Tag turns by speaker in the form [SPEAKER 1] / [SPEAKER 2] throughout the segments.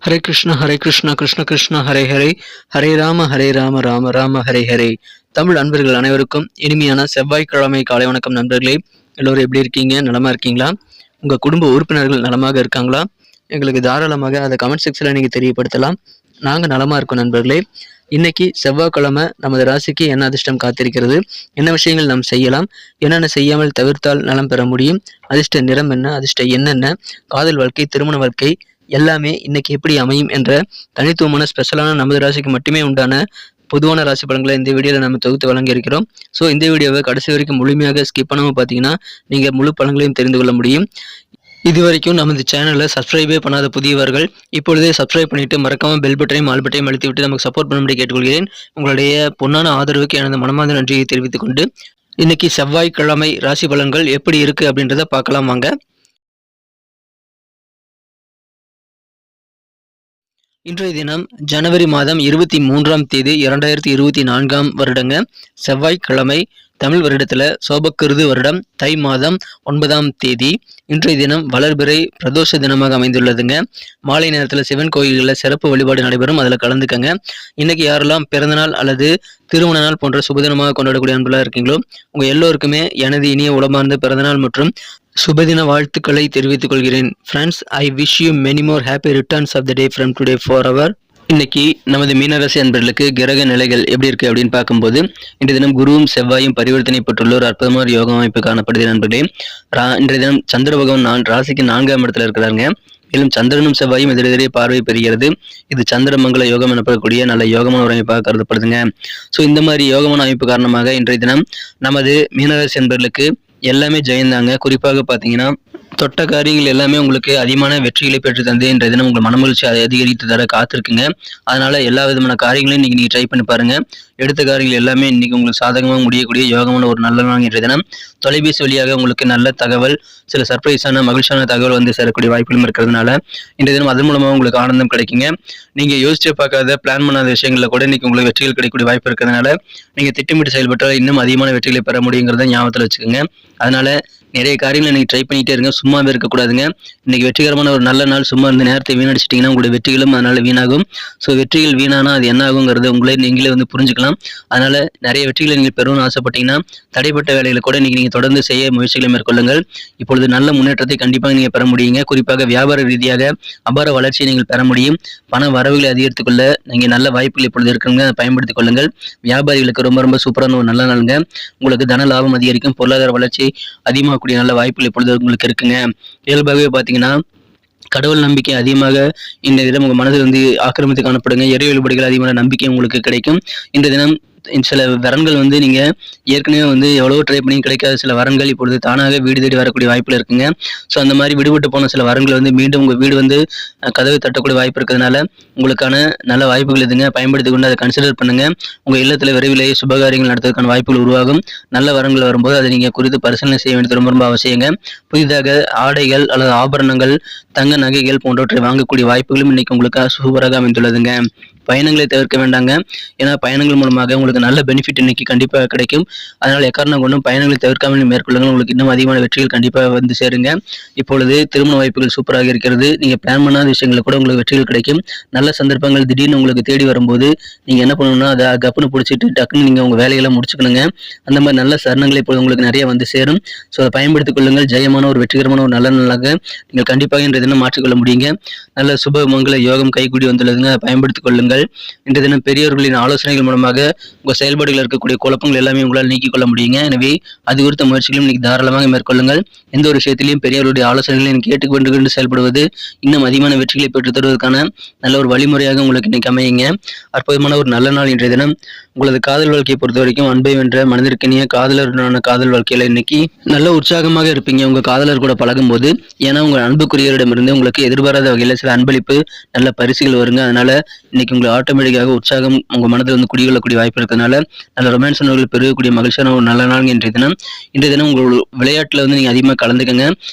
[SPEAKER 1] ஹரே கிருஷ்ணா கிருஷ்ண கிருஷ்ணா ஹரே ஹரே, ஹரே ராம ராம ராம ஹரே ஹரே. தமிழ் அன்பர்கள் அனைவருக்கும் இனிமையான செவ்வாய்க்கிழமை காலை வணக்கம் நண்பர்களே. எல்லோரும் எப்படி இருக்கீங்க? நலமா இருக்கீங்களா? உங்கள் குடும்ப உறுப்பினர்கள் நலமாக இருக்காங்களா? எங்களுக்கு தாராளமாக அதை கமெண்ட் செக்ஷனில் நீங்கள் தெரியப்படுத்தலாம். நாங்கள் நலமாக இருக்கோம் நண்பர்களே. இன்னைக்கு செவ்வாய்க்கிழமை நமது ராசிக்கு என்ன அதிர்ஷ்டம் காத்திருக்கிறது, என்ன விஷயங்கள் நாம் செய்யலாம், என்னென்ன செய்யாமல் தவிர்த்தால் நலம் பெற முடியும், அதிர்ஷ்ட நிறம் என்ன, அதிர்ஷ்ட என்னென்ன, காதல் வாழ்க்கை, திருமண வாழ்க்கை எல்லாமே இன்னைக்கு எப்படி அமையும் என்ற தனித்துவமான ஸ்பெஷலான நமது ராசிக்கு மட்டுமே உண்டான பொதுவான ராசி பலன்களை இந்த வீடியோவில் நம்ம தொகுத்து வழங்கியிருக்கிறோம். ஸோ இந்த வீடியோவை கடைசி வரைக்கும் முழுமையாக ஸ்கிப் பண்ணாமல் பார்த்தீங்கன்னா நீங்கள் முழு பலன்களையும் தெரிந்து கொள்ள முடியும். இது வரைக்கும் நமது சேனலை சப்ஸ்கிரைபே பண்ணாத புதியவர்கள் இப்பொழுதே சப்ஸ்கிரைப் பண்ணிட்டு மறக்காம பெல் பட்டனையும் ஆல் பட்டனையும் அழுத்தி விட்டு நமக்கு சப்போர்ட் பண்ணும்படி கேட்டுக்கொள்கிறேன். உங்களுடைய பொன்னான ஆதரவுக்கு எனது மனமார்ந்த நன்றியை தெரிவித்துக் கொண்டு இன்னைக்கு செவ்வாய்க்கிழமை ராசி பலன்கள் எப்படி இருக்கு அப்படின்றத பார்க்கலாம் வாங்க. இன்றைய தினம் ஜனவரி மாதம் 23ஆம் தேதி 2024 வருடங்க, செவ்வாய்க்கிழமை, தமிழ் வருடத்துல சோபக்கிருது வருடம் தை மாதம் 9ஆம் தேதி. இன்றைய தினம் வளர்பிறை பிரதோஷ தினமாக அமைந்துள்ளதுங்க. மாலை நேரத்தில் சிவன் கோயில்களில் சிறப்பு வழிபாடு நடைபெறும், அதில் கலந்துக்கங்க. இன்னைக்கு யாரெல்லாம் பிறந்தநாள் அல்லது திருமண நாள் போன்ற சுபதினமாக கொண்டாடக்கூடிய அன்புலாம் இருக்கீங்களோ உங்க எல்லோருக்குமே எனது இனிய உளமார்ந்த பிறந்தநாள் மற்றும் சுபதின வாழ்த்துக்களை தெரிவித்துக் கொள்கிறேன். Friends, I wish you many more happy returns of the day from today for our. இன்னைக்கு நமது மீனராசி அன்பர்களுக்கு கிரக நிலைகள் எப்படி இருக்கு அப்படின்னு பார்க்கும்போது, இன்றைய தினம் குருவும் செவ்வாயும் பரிவர்த்தனை பெற்றுள்ள ஒரு அற்புதமான யோக அமைப்பு காணப்படுது நண்பர்களே. இன்றைய தினம் சந்திர பகவான் ராசிக்கு 4ஆம் இடத்துல இருக்கிறாங்க. மேலும் சந்திரனும் செவ்வாயும் எதிரெதிரே பார்வை பெறுகிறது. இது சந்திரமங்கல யோகம் எனப்படக்கூடிய நல்ல யோகமான ஒரு அமைப்பாக கருதப்படுதுங்க. ஸோ இந்த மாதிரி யோகமான அமைப்பு காரணமாக இன்றைய தினம் நமது மீனராசி அன்பர்களுக்கு எல்லாமே ஜெயந்தாங்க. குறிப்பாக பார்த்தீங்கன்னா தொட்ட காரியங்கள் எல்லாமே உங்களுக்கு அதிகமான வெற்றிகளை பெற்று தந்து இன்றைய தினம் உங்கள் மனமகிழ்ச்சி அதிகரித்து தர காத்திருக்குங்க. அதனால எல்லா விதமான காரியங்களையும் இன்னைக்கு நீங்கள் ட்ரை பண்ணி பாருங்க. எடுத்த காரியங்கள் எல்லாமே இன்னைக்கு உங்களுக்கு சாதகமாக முடியக்கூடிய யோகமான ஒரு நல்ல நாள் இன்றைய தினம். தொலைபேசி வழியாக உங்களுக்கு நல்ல தகவல், சில சர்ப்ரைஸான மகிழ்ச்சியான தகவல் வந்து சேரக்கூடிய வாய்ப்புகளும் இருக்கிறதுனால இன்றைய தினம் அதன் மூலமாக உங்களுக்கு ஆனந்தம் கிடைக்குங்க. நீங்க யோசிச்சு பார்க்காத பிளான் பண்ணாத விஷயங்களில் கூட இன்னைக்கு உங்களுக்கு வெற்றிகள் கிடைக்கக்கூடிய வாய்ப்பு இருக்கிறதுனால நீங்க திட்டமிட்டு செயல்பட்டால் இன்னும் அதிகமான வெற்றிகளை பெற முடியுங்கிறத ஞாபகத்தில் வச்சுக்கோங்க. அதனால நிறைய காரியங்களை நீங்கள் ட்ரை பண்ணிகிட்டே இருங்க, சும்மாவே இருக்கக்கூடாதுங்க. இன்றைக்கி வெற்றிகரமான ஒரு நல்ல நாள். சும்மா இந்த நேரத்தை வீணடிச்சிட்டிங்கன்னா உங்களுடைய வெற்றிகளும் அதனால் வீணாகும். ஸோ வெற்றிகள் வீணானா அது என்ன ஆகுங்கிறது நீங்களே வந்து புரிஞ்சுக்கலாம். அதனால் நிறைய வெற்றிகளை நீங்கள் பெறணும்னு ஆசைப்பட்டீங்கன்னா தடைப்பட்ட வேலைகளை கூட நீங்கள் தொடர்ந்து செய்ய முயற்சிகளை மேற்கொள்ளுங்கள். இப்பொழுது நல்ல முன்னேற்றத்தை கண்டிப்பாக நீங்கள் பெற முடியுங்க. குறிப்பாக வியாபார ரீதியாக அபார வளர்ச்சியை நீங்கள் பெற முடியும். பண வரவுகளை அதிகரித்துக் கொள்ள நீங்கள் நல்ல வாய்ப்புகள் இப்பொழுது இருக்குங்க, அதை பயன்படுத்திக் கொள்ளுங்கள். வியாபாரிகளுக்கு ரொம்ப ரொம்ப சூப்பரான ஒரு நல்ல நாளுங்க. உங்களுக்கு தன லாபம் அதிகரிக்கும், பொருளாதார வளர்ச்சி அதிகமாக நல்ல வாய்ப்புகள் இப்பொழுது உங்களுக்கு இருக்குங்க. இயல்பாகவே பார்த்தீங்கன்னா கடவுள் நம்பிக்கை அதிகமாக இந்த தினம் உங்க மனதில் வந்து ஆக்கிரமித்து காணப்படுங்க. இறை வழிபாடுகள் அதிகமான நம்பிக்கை உங்களுக்கு கிடைக்கும். இந்த தினம் சில வரன்கள் வந்து நீங்க ஏற்கனவே வந்து எவ்வளவோ ட்ரை பண்ணி கிடைக்காத சில வரன்கள் இப்பொழுது தானாக வீடு தேடி வரக்கூடிய வாய்ப்புல இருக்குங்க. ஸோ அந்த மாதிரி விடுபட்டு போன சில வரன்கள் வந்து மீண்டும் உங்க வீடு வந்து கதவை தட்டக்கூடிய வாய்ப்பு இருக்கிறதுனால உங்களுக்கான நல்ல வாய்ப்புகள் இதுங்க. பயன்படுத்தி கொண்டு அதை கன்சிடர் பண்ணுங்க. உங்க இல்லத்துல விரைவிலேயே சுபகாரியங்கள் நடத்துவதற்கான வாய்ப்புகள் உருவாகும். நல்ல வரன்கள் வரும்போது அதை நீங்க குறித்து பரிசீலனை செய்ய வேண்டியது ரொம்ப ரொம்ப அவசியங்க. புதிதாக ஆடைகள் அல்லது ஆபரணங்கள், தங்க நகைகள் போன்றவற்றை வாங்கக்கூடிய வாய்ப்புகளும் இன்னைக்கு உங்களுக்கு சூப்பராக அமைந்துள்ளதுங்க. பயணங்களை தவிர்க்க வேண்டாங்க. ஏன்னா பயணங்கள் மூலமாக உங்களுக்கு நல்ல பெனிஃபிட் இன்னைக்கு கண்டிப்பாக கிடைக்கும். அதனால் எக்காரணம் கொண்டும் பயணங்களை தவிர்க்காமல் மேற்கொள்ளுங்கள். உங்களுக்கு இன்னும் அதிகமான வெற்றிகள் கண்டிப்பாக வந்து சேருங்க. இப்பொழுது திருமண வாய்ப்புகள் சூப்பராக இருக்கிறது. நீங்க பிளான் பண்ணாத விஷயங்களை கூட உங்களுக்கு வெற்றிகள் கிடைக்கும். நல்ல சந்தர்ப்பங்கள் திடீர்னு உங்களுக்கு தேடி வரும்போது நீங்க என்ன பண்ணணும்னா அதை கப்புன்னு பிடிச்சிட்டு டக்குன்னு நீங்க உங்க வேலைகளை முடிச்சுக்கணுங்க. அந்த மாதிரி நல்ல சரணங்கள் இப்பொழுது உங்களுக்கு நிறைய வந்து சேரும். ஸோ அதை பயன்படுத்திக் கொள்ளுங்கள். ஜெயமான ஒரு வெற்றிகரமான ஒரு நல்ல நாளாக நீங்கள் கண்டிப்பாக இன்றைய தினம் மாற்றிக்கொள்ள முடியுங்க. நல்ல சுப மங்கள யோகம் கைகூடி வந்துள்ளதுங்க. அதை பயன்படுத்திக் கொள்ளுங்கள். இன்றைய தினம் பெரியவர்களின் ஆலோசனைகள் மூலமாக உங்க செயல்பாடுகள் இருக்கக்கூடிய குழப்பங்கள் எல்லாமே உங்களால் நீக்கிக் கொள்ள முடியுங்க. எனவே அது குறித்த முயற்சிகளும் இன்னைக்கு தாராளமாக மேற்கொள்ளுங்கள். எந்த ஒரு விஷயத்திலையும் பெரியவர்களுடைய ஆலோசனைகளை கேட்டுக்கொண்டு செயல்படுவது இன்னும் அதிகமான வெற்றிகளை பெற்று தருவதற்கான நல்ல ஒரு வழிமுறையாக உங்களுக்கு இன்னைக்கு அமையுங்க. அற்புதமான ஒரு நல்ல நாள் இன்றைய தினம். உங்களது காதல் வாழ்க்கையை பொறுத்த வரைக்கும் அன்பை வென்ற மனதிற்கினிய காதலருடனான காதல் வாழ்க்கையில இன்னைக்கு நல்ல உற்சாகமாக இருப்பீங்க உங்க காதலர் கூட பழகும் போது. ஏன்னா உங்க அன்புக்குரியவரிடமிருந்து உங்களுக்கு எதிர்பாராத வகையில சில அன்பளிப்பு நல்ல பரிசுகள் வருங்க. அதனால இன்னைக்கு உங்களை உங்களுக்கு ஆட்டோமேட்டிக்காக உற்சாகம் உங்கள் மனதில் வந்து குடிகொள்ளக்கூடிய வாய்ப்பு இருக்கிறதுனால நல்ல ரொமான்ஸ் உணர்வுகள் பெருகக்கூடிய மகிழ்ச்சியான ஒரு நல்ல நாள் இன்றைய தினம் உங்களோட விளையாட்டில் வந்து நீங்கள் அதிகமாக கலந்துக்கங்க.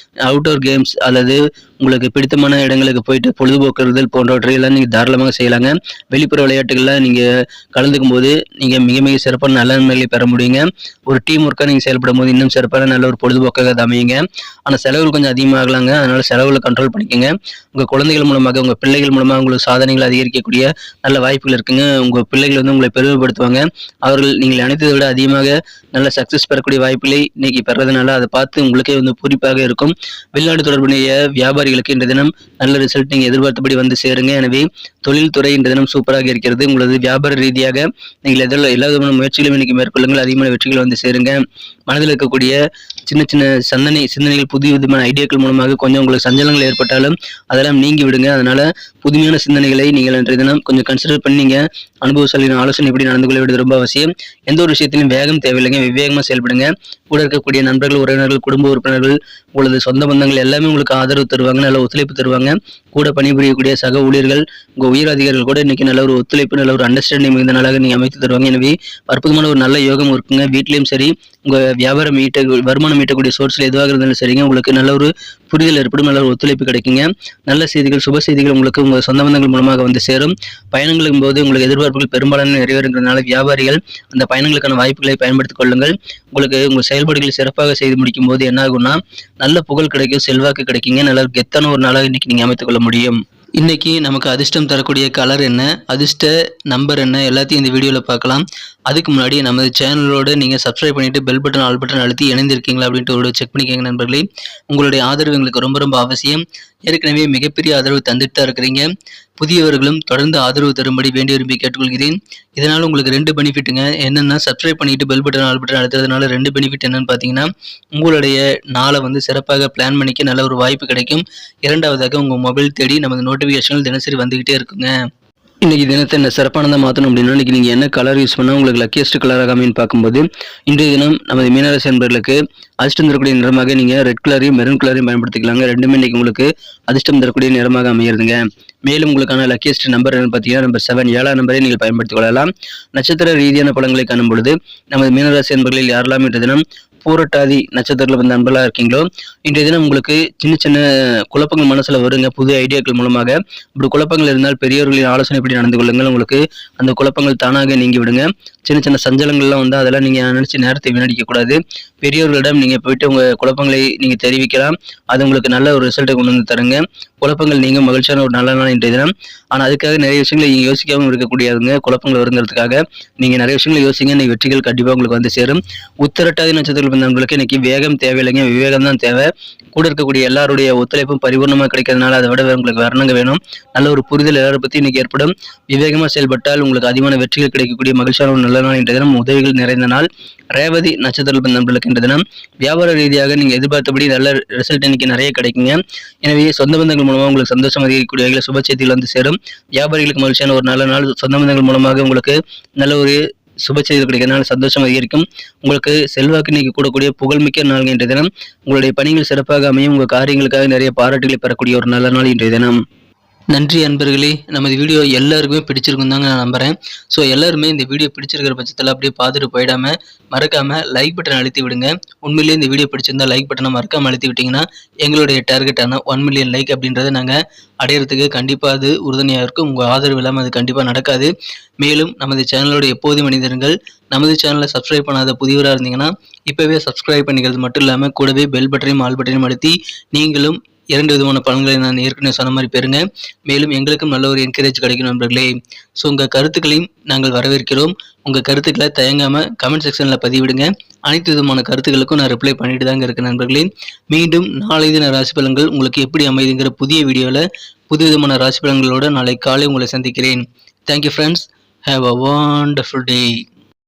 [SPEAKER 1] அவுட்டோர் கேம்ஸ் அல்லது உங்களுக்கு பிடித்தமான இடங்களுக்கு போயிட்டு பொழுதுபோக்குறதல் போன்றவற்றையெல்லாம் நீங்கள் தாராளமாக செய்யலாங்க. வெளிப்புற விளையாட்டுகளில் நீங்கள் கலந்துக்கும் போது நீங்கள் மிக மிக சிறப்பான நல்ல நன்மைகளை பெற முடியுங்க. ஒரு டீம் ஒர்க்காக நீங்கள் செயல்படும் போது இன்னும் சிறப்பான நல்ல ஒரு பொழுதுபோக்காக அது அமையுங்க. ஆனால் செலவுகள் கொஞ்சம் அதிகமாகலாங்க. அதனால் செலவுகளை கண்ட்ரோல் பண்ணிக்கோங்க. உங்கள் குழந்தைகள் மூலமாக உங்கள் பிள்ளைகள் மூலமாக உங்களுக்கு சாதனைகளை அதிகரிக்கக்கூடிய நல்ல வாய்ப்புகள் இருக்குங்க. உங்கள் பிள்ளைகள் வந்து உங்களை பெருமைப்படுத்துவாங்க. அவர்கள் நீங்கள் நினைத்ததை விட அதிகமாக நல்ல சக்ஸஸ் பெறக்கூடிய வாய்ப்புகளை இன்னைக்கு பெறதுனால அதை பார்த்து உங்களுக்கே வந்து பூரிப்பாக இருக்கும். வெளிநாடு தொடர்புடைய வியாபாரிகளுக்கு இன்றைய தினம் நல்ல ரிசல்ட் நீங்கள் எதிர்பார்த்தபடி வந்து சேருங்க. எனவே தொழில்துறை இன்றைய தினம் சூப்பராக இருக்கிறது. உங்களது வியாபார ரீதியாக நீங்கள் எல்லா விதமான முயற்சிகளும் இன்னைக்கு மேற்கொள்ளுங்கள். அதிகமான வெற்றிகள் வந்து சேருங்க. மனதில் இருக்கக்கூடிய சின்ன சின்ன சிந்தனைகள் புதிய விதமான ஐடியாக்கள் மூலமாக கொஞ்சம் உங்களுக்கு சஞ்சலங்கள் ஏற்பட்டாலும் அதெல்லாம் நீங்கி விடுங்க. அதனால புதுமையான சிந்தனைகளை நீங்கள் இன்றைய தினம் கொஞ்சம் கன்சிடர் பண்ணீங்க. அனுபவசாலியின் ஆலோசனை எப்படி நடந்து கொள்ள வேண்டியது ரொம்ப அவசியம். எந்த ஒரு விஷயத்திலும் வேகம் தேவையில்லைங்க. விவேகமாக செயல்படுங்க. கூட இருக்கக்கூடிய நண்பர்கள், உறவினர்கள், குடும்ப உறுப்பினர்கள், உங்களது சொந்த பந்தங்கள் எல்லாமே உங்களுக்கு ஆதரவு தருவாங்க, நல்ல ஒத்துழைப்பு தருவாங்க. கூட பணிபுரியக்கூடிய சக ஊழியர்கள், உங்கள் உயர் அதிகாரிகள் கூட இன்னைக்கு நல்ல ஒரு ஒத்துழைப்பு, நல்ல ஒரு அண்டர்ஸ்டாண்டிங் மிகுந்த நாளாக நீங்கள் அமைத்து தருவாங்க. எனவே அற்புதமான ஒரு நல்ல யோகம் இருக்குங்க. வீட்லேயும் சரி, உங்கள் வியாபாரம் வருமானம் ஈட்டக்கூடிய சோர்ஸில் எதுவாக இருந்தாலும் சரிங்க, உங்களுக்கு நல்ல ஒரு புரிதல் ஏற்படும், நல்ல ஒரு ஒத்துழைப்பு கிடைக்குங்க. நல்ல செய்திகள், சுப செய்திகள் உங்களுக்கு உங்கள் சொந்த பந்தங்கள் மூலமாக வந்து சேரும். பயணங்களும் போது உங்களுக்கு எதிர்பார்ப்புகள் பெரும்பாலான நிறைவேறுங்கிறதுனால வியாபாரிகள் அந்த பயணங்களுக்கான வாய்ப்புகளை பயன்படுத்திக் கொள்ளுங்கள். உங்களுக்கு உங்கள் செயல்பாடுகளை சிறப்பாக செய்து முடிக்கும் போது என்ன ஆகும்னா நல்ல புகழ் கிடைக்கும், செல்வாக்கு கிடைக்குங்க. நல்ல கெத்தான ஒரு நாளாக இன்னைக்கு நீங்கள் அமைத்துக் கொள்ள முடியும். இன்னைக்கு நமக்கு அதிர்ஷ்டம் தரக்கூடிய கலர் என்ன, அதிர்ஷ்ட நம்பர் என்ன, எல்லாத்தையும் இந்த வீடியோவில் பார்க்கலாம். அதுக்கு முன்னாடி நமது சேனலோட நீங்கள் சப்ஸ்கிரைப் பண்ணிவிட்டு பெல் பட்டன் ஆல் பட்டன் அழுத்தி இணைந்திருக்கீங்களா அப்படின்ட்டு ஒரு செக் பண்ணிக்கோங்க நண்பர்களே. உங்களுடைய ஆதரவு எங்களுக்கு ரொம்ப ரொம்ப அவசியம். ஏற்கனவே மிகப்பெரிய ஆதரவு தந்துட்டு தான் இருக்கிறீங்க. புதியவர்களும் தொடர்ந்து ஆதரவு தரும்படி வேண்டி விரும்பி கேட்டுக்கொள்கிறேன். இதனால் உங்களுக்கு 2 பெனிஃபிட்டுங்க. என்னென்னா சப்ஸ்கிரைப் பண்ணிவிட்டு பெல் பட்டன் ஆல் பட்டன் அழுத்துறதுனால 2 பெனிஃபிட் என்னென்னு பார்த்தீங்கன்னா, உங்களுடைய நாளை வந்து சிறப்பாக பிளான் பண்ணிக்க நல்ல ஒரு வாய்ப்பு கிடைக்கும். இரண்டாவதாக உங்கள் மொபைல் தேடி நமது நோட்டிஃபிகேஷன்கள் தினசரி வந்துக்கிட்டே இருக்குங்க. இன்னைக்கு தினத்தை என்ன சிறப்பானதாக மாற்றணும் அப்படின்னா, இன்னைக்கு நீங்கள் என்ன கலர் யூஸ் பண்ணால் உங்களுக்கு லக்கியஸ்ட் கலராக அமைன்னு பார்க்கும்போது, இன்றைய தினம் நமது மீனராசி அன்பர்களுக்கு அதிர்ஷ்டம் தரக்கூடிய நிறமாக நீங்கள் ரெட் கலரையும் மெரூன் கலரையும் பயன்படுத்திக்கலாங்க. ரெண்டுமே இன்னைக்கு உங்களுக்கு அதிர்ஷ்டம் தரக்கூடிய நிறமாக அமையிறதுங்க. மேலும் உங்களுக்கான லக்கியஸ்ட் நம்பர் என்னன்னு பார்த்தீங்கன்னா நம்பர் 7, 7ஆம் நம்பரை நீங்கள் பயன்படுத்திக் கொள்ளலாம். நட்சத்திர ரீதியான பலன்களை காணும் பொழுது நமது மீனராசி அன்பர்களில் யாரெல்லாம் இன்றைய தினம் பூரட்டாதி நட்சத்திரத்தில் வந்த நண்பர்களாக இருக்கீங்களோ, இன்றைய தினம் உங்களுக்கு சின்ன சின்ன குழப்பங்கள் மனசில் வருங்க. புது ஐடியாக்கள் மூலமாக இப்படி குழப்பங்கள் இருந்தால் பெரியவர்களின் ஆலோசனை எப்படி நடந்து கொள்ளுங்கள். உங்களுக்கு அந்த குழப்பங்கள் தானாக நீங்கி விடுங்க. சின்ன சின்ன சஞ்சலங்கள்லாம் வந்து அதெல்லாம் நீங்கள் நினச்சி நேரத்தை வீணடிக்கக்கூடாது. பெரியவர்களிடம் நீங்கள் போயிட்டு உங்கள் குழப்பங்களை நீங்கள் தெரிவிக்கலாம். அது உங்களுக்கு நல்ல ஒரு ரிசல்ட்டை கொண்டு வந்து தருங்க. குழப்பங்கள் நீங்கள் மகிழ்ச்சியான ஒரு நல்ல நாள் இன்றைய தினம். ஆனால் அதுக்காக நிறைய விஷயங்களை நீங்கள் யோசிக்காமல் இருக்கக்கூடியதுங்க. குழப்பங்கள் வருங்கிறதுக்காக நீங்கள் நிறைய விஷயங்களை யோசிங்க. இன்னைக்கு வெற்றிகள் கண்டிப்பாக உங்களுக்கு வந்து சேரும். உத்திரட்டாதி நட்சத்திரத்தில் நண்பர்களுக்கு இன்னைக்கு வேகம் தேவையில்லைங்க, விவேகம் தான் தேவை. கூட இருக்கக்கூடிய எல்லாருடைய ஒத்துழைப்பும் பரிபூர்ணமாக கிடைக்கிறதுனால அதை விட உங்களுக்கு வரணங்க வேணும். நல்ல ஒரு புரிதல் எல்லாரை பற்றி இன்னைக்கு ஏற்படும். விவேகமாக செயல்பட்டால் உங்களுக்கு அதிகமான வெற்றிகள் கிடைக்கக்கூடிய மகிழ்ச்சியான ஒரு நல்ல நாள் இன்றைய தினம். உதவிகள் நிறைந்த நாள். ரேவதி நட்சத்திரத்தில் நண்பர்களுக்கு இன்றைய தினம் வியாபார ரீதியாக நீங்கள் எதிர்பார்த்தபடி நல்ல ரிசல்ட் இன்னைக்கு நிறைய கிடைக்குங்க. எனவே சொந்த பந்தங்கள் மூலமாக உங்களுக்கு சந்தோஷம் அதிகரிக்கக்கூடிய வகையில் சுப செய்திகள் வந்து சேரும். வியாபாரிகளுக்கு மகிழ்ச்சியான ஒரு நல்ல நாள். சொந்த பந்தங்கள் மூலமாக உங்களுக்கு நல்ல ஒரு சுப செய்திகள் கிடைக்கிறதுனால சந்தோஷம் அதிகரிக்கும். உங்களுக்கு செல்வாக்கு நீக்கி கூடக்கூடிய புகழ்மிக்க நாள் இன்றைய தினம். உங்களுடைய பணிகள் சிறப்பாக அமையும். உங்கள் காரியங்களுக்காக நிறைய பாராட்டுகளை பெறக்கூடிய ஒரு நல்ல நாள் இன்றைய தினம். நன்றி அன்பர்களே. நமது வீடியோ எல்லாருக்குமே பிடிச்சிருக்கும் தாங்க நான் நம்புகிறேன். ஸோ எல்லாருமே இந்த வீடியோ பிடிச்சிருக்கிற பட்சத்தில் அப்படியே பார்த்துட்டு போயிடாமல் மறக்காமல் லைக் பட்டன் அழுத்தி விடுங்க. உண்மையிலேயே இந்த வீடியோ பிடிச்சிருந்தா லைக் பட்டனை மறக்காமல் அழுத்தி விட்டிங்கன்னா எங்களுடைய டார்கெட்டான 1 மில்லியன் லைக் அப்படின்றத நாங்கள் அடையிறதுக்கு கண்டிப்பாக அது உறுதுணையாக இருக்கும். உங்கள் ஆதரவு இல்லாமல் அது கண்டிப்பாக நடக்காது. மேலும் நமது சேனலோட எப்போதும் மனிதர்கள் நமது சேனலை சப்ஸ்கிரைப் பண்ணாத புதியவராக இருந்தீங்கன்னா இப்போவே சப்ஸ்கிரைப் பண்ணிக்கிறது மட்டும் இல்லாமல் கூடவே பெல் பட்டனையும் ஆல் பட்டனையும் அழுத்தி நீங்களும் 2 விதமான பலன்களை நான் ஏற்கனவே சொன்ன மாதிரி பெறுங்க. மேலும் எங்களுக்கும் நல்ல ஒரு என்கரேஜ் கிடைக்கும் நண்பர்களே. ஸோ உங்கள் கருத்துக்களையும் நாங்கள் வரவேற்கிறோம். உங்கள் கருத்துக்களை தயங்காமல் கமெண்ட் செக்ஷனில் பதிவிடுங்க. அனைத்து விதமான கருத்துக்களுக்கும் நான் ரிப்ளை பண்ணிட்டு தாங்க இருக்கேன் நண்பர்களே. மீண்டும் நாளை தின ராசி பலன்கள் உங்களுக்கு எப்படி அமைதுங்கிற புதிய வீடியோவில் புது விதமான ராசி பலன்களோடு நாளை காலை உங்களை சந்திக்கிறேன். Thank you friends. Have a wonderful day.